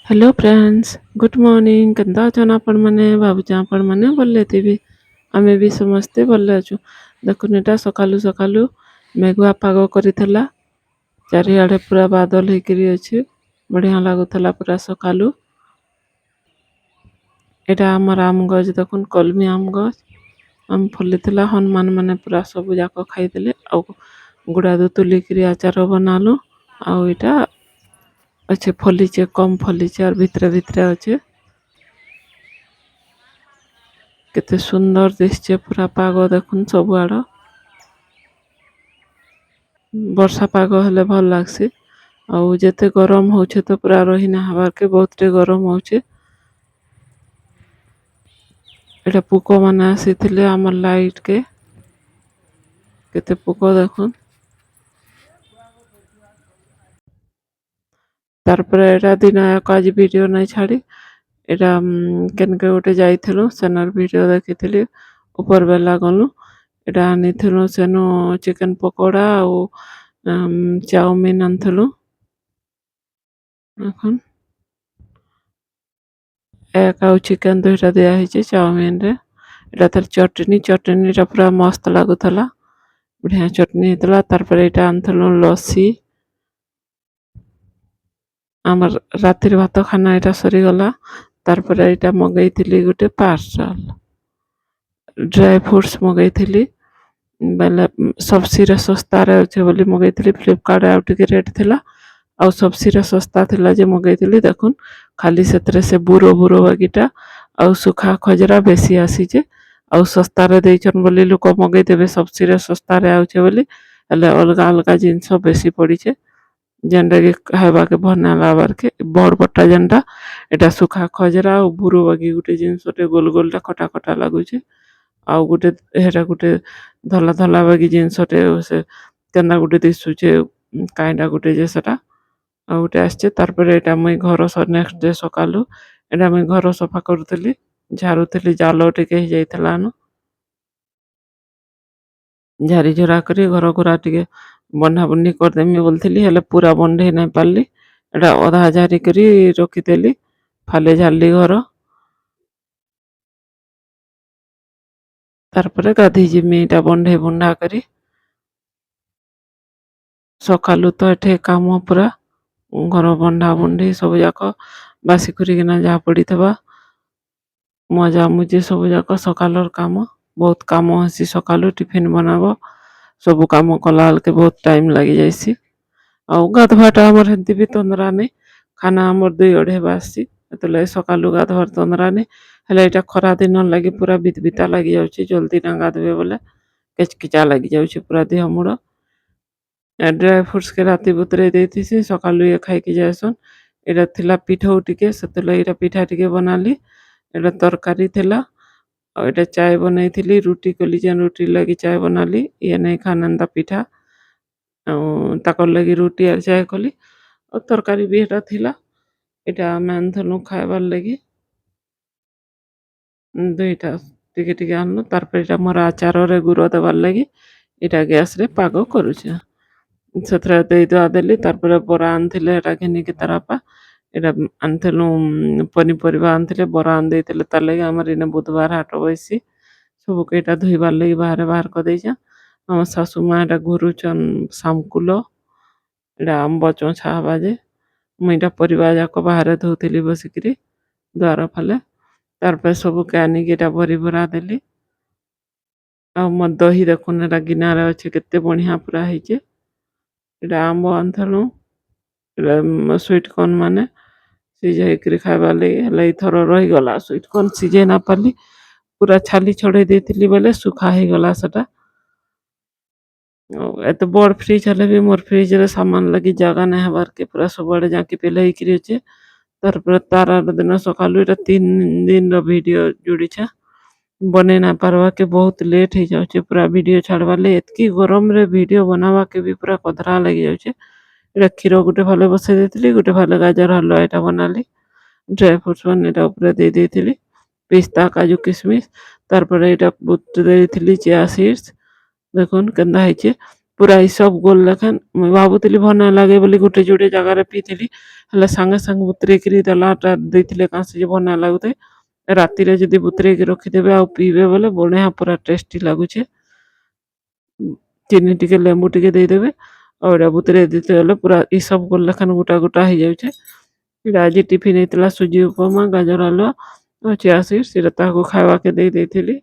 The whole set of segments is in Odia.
Hello friends, good morning. केନ୍ତା ଅଛନ୍ ଆପଣମାନେ? ଭାବୁଛେ ଆପଣମାନେ ଭଲରେ ଥିବେ। ଆମେ ବି ସମସ୍ତେ ଭଲରେ ଅଛୁ। ଦେଖୁନ୍ ଏଟା ସକାଳୁ ସକାଳୁ ମେଘୁଆ ପାଗ କରିଥିଲା। ଚାରିଆଡ଼େ ପୁରା ବାଦଲ ହେଇକିରି ଅଛି। ବଢ଼ିଆ ଲାଗୁଥିଲା ପୁରା ସକାଳୁ। ଏଟା ଆମର ଆମ୍ ଗଛ ଦେଖୁନ୍, କଲମି ଆମ୍ ଗଛ। ଆମ୍ ଫଳିଥିଲା। ହନୁମାନ ମାନେ ପୁରା ସବୁ ଯାକ ଖାଇଦେଲେ। ଆଉ ଗୁଡ଼ାଦୁ ତୁଲିକିରି ଆଚାର ବନାଲୁ। ଆଉ ଏଟା अच्छे फलीचे, कम फलीचे और भितरे भितरे अच्छे। केते सुंदर दिसचे पूरा पाग देखुन सबुआड़। वर्षा पाग हेले भल लागसी। आउ जेते गरम होचे तो पूरा रही ना हबार के बहुत गरम होचे। एटा पुको माने आसीथिले हमर लाइट के। केते पुको देखुन। तारपर एटा दिन आज वीडियो नहीं छाड़ी। एटा केनके गोटे जाइथिलु, सेनर वीडियो देखिथिली। ऊपर बेला गलु। एटा आनिथिलु सेनु चिकन पकोड़ा और चाउमीन आनथिलु। देखुन एक आउ चिकन दुईटा दिया ହେଇଛି चाउमीन रे। एटा तर चटनी टा पूरा मस्त लागुथला। बढ़िया चटनी हेतला। तारपर एटा आनथिलु लस्सी। आमर रातिर भात खाना एटा सरी गला। तारपर एटा मगैथिली गोटे पार्सल। Dry fruits मगैथिली। बेले सबसी रे सस्ता रे अच्छे बोली मगैथिली। फ्लिपकार्ट आउ टिके रेट थिला। आउ सबसी रे सस्ता थिला जे मगैथिली। देखुन खाली सेतरे से बुरो बुरो बागीटा आउ सुखा खजरा बेसी आसीचे। आउ सस्ता रे देइछन बोली लोक मगै देबे सबसी रे सस्ता रे आउचे बोली। हेले अलगा अलगा जिनिस बेसी पड़ीचे। जेनटा कि खाइबा के भना लाबार के बड़ बट्टा जेनटा एटा सुखा खजरा और बुरो बागी गुटे जिनिसटे गोल गोलटा खटा खटा लागुचे। आउ गुटे हेरा गुटे धला धला बागी जिनिसटे से केना गुटे दिसुचे काइंडा गुटे जे सेटा आ गुटे आछे। तारपर एटा मुई घर नेक्स्ट डे सकालु एटा मुई घर सफा करूथली, झाड़ूथली। जालो टिके ही जाइथला न, झारी झुरा करी घर घुरा टिके बन्हा बुन्नी करदेमी बोलथिली। हेले पूरा बंधे नहीं पारली। एटा अधा झारी करी रखीदेली। फाले झारली घर। तारपर गाधी जिमी एटा बंधे बुंढा करी। सकालु तो एठे काम पूरा घर बंधा बुंढी सब जाक बासी करिकिना जा पड़ीथबा। मजा मुझे सब जाक सकालर काम। बहुत काम हसी सकालु। टिफिन बनाब सब काम कला के बहुत टाइम लगी जाइसी। आउ गाधवाटा हमर हेंती भी तंद्रा नहीं। खाना हमर 2 अढ़े बासी एतले सकालु गाधवार तंद्रा नहीं। हेले एटा खरा दिन लगी पूरा बितबिता लगी जाउची। जल्दी ना गाधबे बोले केचकिचा लगी जाउची पूरा देह मुड़। ड्राई फ्रूट्स के राती बुतरे देथिसी। सकालु ये खाइकी जाएसन। एटा थिला पिठौ टिके सेतले एटा पिठा टिके बनाली। एटा तरकारी थिला। और एटा चाय बनैथिली। रुटी कली जेन रुटी लगी चाय बनाली। ये नहीं खानंदा पिठा ताकर लगी रुटी और चाय कली। और तरकारी भी एटा थिला। एटा आमे आनथलु खाइबार लगी 2टा टिके टिके आनलु। तारपर एटा मोर आचार रे गुड़ देबार लगी एटा गैस रे पाग करूछे। ସେଥିରେ ଦେଇଦୁଆ ଦେଲି। ତାପରେ ବରା ଆଣିଥିଲେ ହେଟା ଘିନିକି ତାର ବାପା ଏଟା ଆଣିଥିଲୁ ପନିପରିବା ଆଣିଥିଲେ ବରା ଆଣି ଦେଇଥିଲେ ତାର ଲାଗି ଆମର ଏଇନେ ବୁଧବାର ହାଟ ବଇସି ସବୁକୁ ଏଇଟା ଧୋଇବାର ଲାଗି ବାହାର କରିଦେଇଛେ। ଆମ ଶାଶୁ ମା ଏଟା ଘୁରୁଛନ୍ ସାମକୁଲ ଏଟା ଆମ୍ବ ଚଞ୍ଚା ହବା ଯେ ମୁଇଁ ଏଟା ପରିବା ଯାକ ବାହାରେ ଧୋଉଥିଲି ବସିକିରି ଦ୍ୱାର ଫାଲେ। ତାରପରେ ସବୁକେ ଆଣିକି ଏଟା ଭରି ଭରା ଦେଲି। ଆଉ ମୋ ଦହି ଦେଖୁନ ଏଟା ଗିନାରେ ଅଛି କେତେ ବଢିଆ ପୁରା ହେଇଛେ। ଏଟା ଆମ୍ବ ଆଣିଥିଲୁ ସୁଇଟ୍ କର୍ନ ମାନେ ସିଝେଇକିରି ଖାଇବାର୍ ଲାଗି। ହେଲେ ଏଇଥର ରହିଗଲା ସୁଇଟ୍ କର୍ନ ସିଝେଇ ନା ପାରିଲି। पूरा छाली छड़े देती बोले सुखा ही गला सेटा। एत बड़ फ्रिज हेले भी मोर फ्रिज रे सामान लगी जगह नहीं हबार के पूरा सब आड़े जाके पेले ही अच्छे। तार दिन सकालु एटा 3 दिन वीडियो जोड़ी छे बने ना पारवा के बहुत लेट हो जाउछे पूरा वीडियो छाड़वा ले। एतकी गरम रे वीडियो बनावा के भी पूरा कदरा लगी जाउछे। एटा क्षीर गुटे भाले बसई देथिली गुटे भाले गाजर हलवा एटा बनाली। ड्राई फ्रूट्स वन एटा ऊपर दे देथिली पिस्ता काजू किशमिश। तारपर एटा बुत देथिली चिया सीड्स देखुन केंदा ହେଇଛେ ପୁରା ଇ ସବୁ ଗୋଲ୍ ଲେଖେନ୍ ମୁଇଁ ଭାବୁଥିଲି ଭଲ୍ ନାଇଁ ଲାଗେ ବୋଲି ଗୁଟେ ଯୁଡ଼େ ଜାଗାରେ ପିଇଥିଲି ହେଲେ ସାଙ୍ଗେ ସାଙ୍ଗେ ବୁତରେଇକିରି ଦେଲାଟା ଦେଇଥିଲେ କାଁସି ଯେ ଭଲ୍ ନାଇଁ ଲାଗୁଥାଇ। ରାତିରେ ଯଦି ବୁତରେଇକି ରଖିଦେବେ ଆଉ ପିଇବେ ବୋଲେ ବଢ଼ିଆ ପୁରା ଟେଷ୍ଟି ଲାଗୁଛେ। ଚିନି ଟିକେ ଲେମ୍ବୁ ଟିକେ ଦେଇଦେବେ ଆଉ ଏଇଟା ବୁତରେଇ ଦେଇତେ ବେଲେ ପୁରା ଇ ସବୁ ଗୋଲ୍ ଲେଖାନ୍ ଗୋଟା ଗୋଟା ହେଇଯାଉଛେ। ଏଇଟା ଆଜି ଟିଫିନ୍ ହେଇଥିଲା ସୁଜି ଉପମା, ଗାଜର ହାଲୁଆ ଆଉ ଚିଆ ସିଡ୍ସ ସେଟା ତାହାକୁ ଖାଇବାକେ ଦେଇ ଦେଇଥିଲି।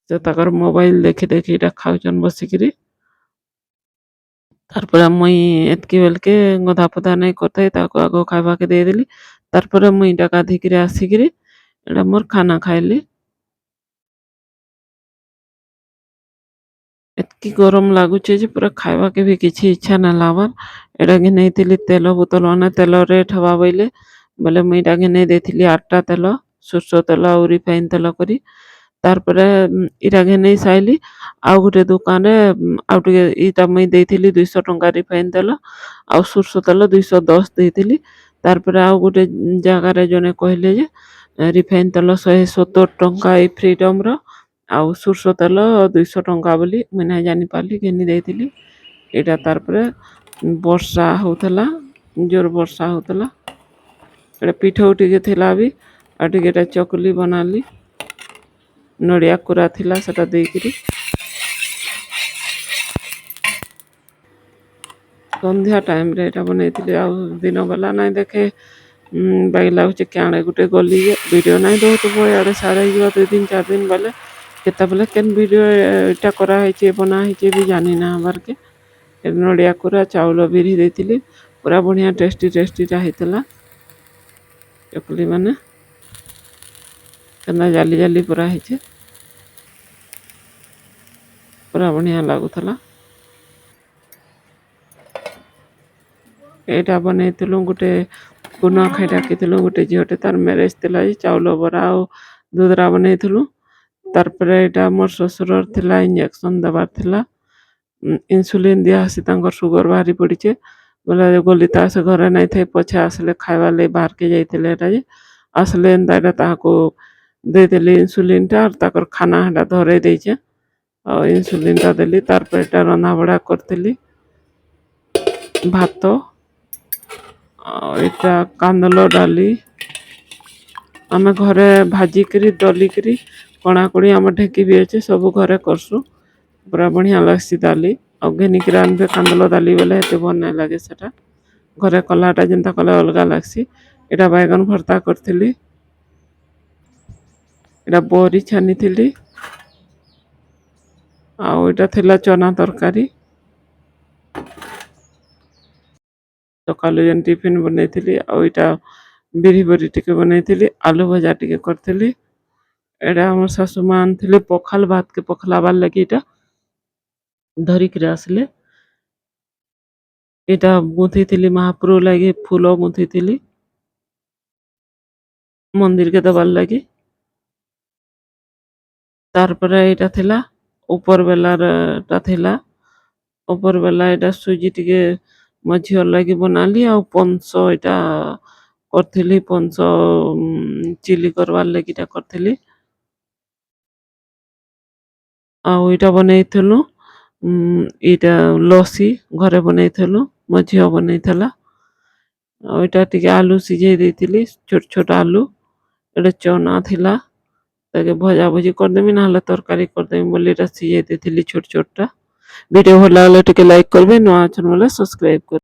ସେ ତାକର୍ ମୋବାଇଲ୍ ଦେଖି ଦେଖି ଇଟା ଖାଉଛନ୍ ବସିକିରି। ତାର୍ ପରେ ମୁଇଁ ଏତ୍କି ବେଲ୍କେ ଗଧା ଫଧା ନାଇଁ କରିଥାଇ ତାହାକୁ ଆଗ ଖାଇବାକେ ଦେଇଦେଲି। ତାର୍ ପରେ ମୁଇଁ ଇଟା ଗାଧେଇକିରି ଆସିକିରି ଏଟା ମୋର୍ ଖାନା ଖାଇଲି। ଏତ୍କି ଗରମ୍ ଲାଗୁଛେ ଯେ ପୁରା ଖାଇବାକେ ବି କିଛି ଇଚ୍ଛା ନାଇଁ ଲାଗବାର୍। ଏଟା ଘିନେଇଥିଲି ତେଲ ବୋତଲ୍ ମାନେ ତେଲ ରେଟ୍ ହେବା ବୋଇଲେ ବୋଲେ ମୁଇଁ ଇଟା ଘିନେଇ ଦେଇଥିଲି 8 ଟା ତେଲ, ସୋର୍ଷ ତେଲ ଆଉ ରିଫାଇନ୍ ତେଲ କରି। ତାର୍ ପରେ ଇଟା ଘିନେଇ ସାଇଲି। ଆଉ ଗୁଟେ ଦୁକାନରେ ଆଉ ଟିକେ ଇଟା ମୁଇଁ ଦେଇଥିଲି 200 ଟଙ୍କା ରିଫାଇନ୍ ତେଲ ଆଉ ସୋର୍ଷ ତେଲ 210 ଦେଇଥିଲି। ତାର୍ ପରେ ଆଉ ଗୁଟେ ଜାଗାରେ ଜଣେ କହିଲେ ଯେ ରିଫାଇନ୍ ତେଲ 170 ଟଙ୍କା ଏଇ ଫ୍ରିଡମ୍ ର ଆଉ ସୋର୍ଷ ତେଲ 200 ଟଙ୍କା ବୋଲି ମୁଇଁ ନାଇଁ ଜାନି ପାରିଲି ଘିନି ଦେଇଥିଲି। ଇଟା ତାର୍ ପରେ ବର୍ଷା ହଉଥିଲା, ଜୋର୍ ବର୍ଷା ହଉଥିଲା। ଏଟା ପିଠଉ ଟିକେ ଥିଲା ବି ଆଉ ଟିକେ ଏଟା ଚକୁଲି ବନାଲି। ନଡ଼ିଆ କୋରା ଥିଲା ସେଟା ଦେଇକିରି। ସନ୍ଧ୍ୟା ଟାଇମ୍ ରେ ଏଟା ବନେଇଥିଲି ଆଉ ଦିନ ବେଲା ନାଇଁ ଦେଖେ ବାଗି ଲାଗୁଛେ କିଆଡ଼େ ଗୁଟେ ଗଲି ଯେ ଭିଡ଼ିଓ ନାଇଁ ଦଉଥିବ ଇଆଡ଼େ ସାଡ଼େ ହେଇଯିବା 2 ଦିନ୍ 4 ଦିନ୍ ବେଲେ କେତେବେଲେ କେନ୍ ଭିଡ଼ିଓ ଇଟା କରାହେଇଛେ ବନା ହେଇଛେ ବି ଜାନି ନାଇଁ ହବାର୍ କେ। ନଡ଼ିଆ କୋରା ଚାଉଳ ବିରି ଦେଇଥିଲି ପୁରା ବଢ଼ିଆ ଟେଷ୍ଟି ଟେଷ୍ଟିଟା ହେଇଥିଲା ଚକୁଲି ମାନେ। କେନ୍ତା ଜାଲି ଜାଲି ପୁରା ହେଇଛେ ପୁରା ବଢ଼ିଆ ଲାଗୁଥିଲା। ଏଇଟା ବନେଇଥିଲୁ ଗୁଟେ କୁନୁଆଖାଇ ଡାକିଥିଲୁ ଗୁଟେ ଝିଅଟେ ତାର୍ ମ୍ୟାରେଜ୍ ଥିଲା ଯେ ଚାଉଳ ବରା ଆଉ ଦୁଦରା ବନେଇଥିଲୁ। ତାର୍ ପରେ ଏଇଟା ମୋର୍ ଶଶୁରର ଥିଲା ଇଞ୍ଜେକ୍ସନ୍ ଦେବାର୍ ଥିଲା। ଇନ୍ସୁଲିନ୍ ଦିଆହେସି ତାଙ୍କର୍ ସୁଗର୍ ବାହାରି ପଡ଼ିଛେ। ବୋଲେ ଗଲି ତା ସେ ଘରେ ନାଇଁ ଥାଇ ପଛେ ଆସିଲେ ଖାଇବାର୍ ଲାଗି ବାହାରକେ ଯାଇଥିଲେ ଏଟା ଯେ ଆସିଲେ ଏନ୍ତା ଏଟା ତାହାକୁ ଦେଇଦେଲି ଇନ୍ସୁଲିନ୍ ଟା ଆର୍ ତାକର୍ ଖାନା ହେଟା ଧରେଇ ଦେଇଛେଁ। ଆଉ ଇନ୍ସୁଲିନ୍ ଟା ଦେଲି ତାର୍ ପରେ ଏଟା ରନ୍ଧା ବଢ଼ା କରିଥିଲି। ଭାତ ଆଉ ଏଟା କାନ୍ଦଲ ଡାଲି ଆମେ ଘରେ ଭାଜିକିରି ଦଲିକିରି କଣାକୁଣି ଆମର୍ ଢେକି ବି ଅଛେ ସବୁ ଘରେ କର୍ସୁଁ। ପୁରା ବଢ଼ିଆ ଲାଗ୍ସି ଡାଲି ଆଉ ଘେନିକିରି ଆନ୍ବେ କାନ୍ଦଲ ଡାଲି ବେଲେ ଏତେ ଭଲ୍ ନାଇଁ ଲାଗେ ସେଟା। ଘରେ କଲାଟା ଯେନ୍ତା କଲେ ଅଲ୍ଗା ଲାଗ୍ସି। ଏଟା ବାଇଗନ୍ ଭର୍ତ୍ତା କରିଥିଲି। ଏଟା ବରି ଛାନିଥିଲି। ଆଉ ଏଟା ଥିଲା ଚନା ତରକାରୀ। ସକାଳୁ ଯେନ୍ ଟିଫିନ୍ ବନେଇଥିଲି ଆଉ ଇଟା ବିରି ବରି ଟିକେ ବନେଇଥିଲି ଆଲୁ ଭଜା ଟିକେ କରିଥିଲି। ଏଟା ଆମର୍ ଶାଶୁ ମା ଆଣିଥିଲେ ପଖାଲ୍ ଭାତ୍ କେ ପଖଲାବାର୍ ଲାଗି ଇଟା ଧରିକିରି ଆସିଲେ। ଏଟା ଗୁନ୍ଥିଥିଲି ମହାପ୍ରଭୁ ଲାଗି ଫୁଲ ଗୁନ୍ଥିଥିଲି। ମନ୍ଦିର୍ କେ ଦବାର୍ ଲାଗି। ତାର୍ ପରେ ଏଇଟା ଥିଲା ଉପର ବେଲାର ଟା ଥିଲା। ଉପର ବେଲା ଏଟା ସୁଜି ଟିକେ ମୋ ଝିଅର୍ ଲାଗି ବନାଲି ଆଉ ପନସ ଏଟା କରିଥିଲି ପନସ ଚିଲି କରବାର୍ ଲାଗି ଇଟା କରିଥିଲି। ଆଉ ଇଟା ବନେଇଥିଲୁ ଇଟା ଲସି ଘରେ ବନେଇଥିଲୁ ମୋ ଝିଅ ବନେଇଥିଲା। ଆଉ ଏଟା ଟିକେ ଆଲୁ ସିଝେଇ ଦେଇଥିଲି ଛୋଟ୍ ଛୋଟ୍ ଆଲୁ। ଏଟା ଚନା ଥିଲା ତାକେ ଭଜା ଭୁଜି କରିଦେମି ନହେଲେ ତରକାରୀ କରିଦେମି ବୋଲି ଏଟା ସିଝେଇ ଦେଇଥିଲି ଛୋଟ୍ ଛୋଟ୍ ଟା। ଭିଡିଓ ଭଲ ଲାଗିଲେ ଟିକେ ଲାଇକ୍ କରିବେ ନୂଆ ଅଛନ୍ ବୋଲେ ସବସ୍କ୍ରାଇବ୍ କରିବେ।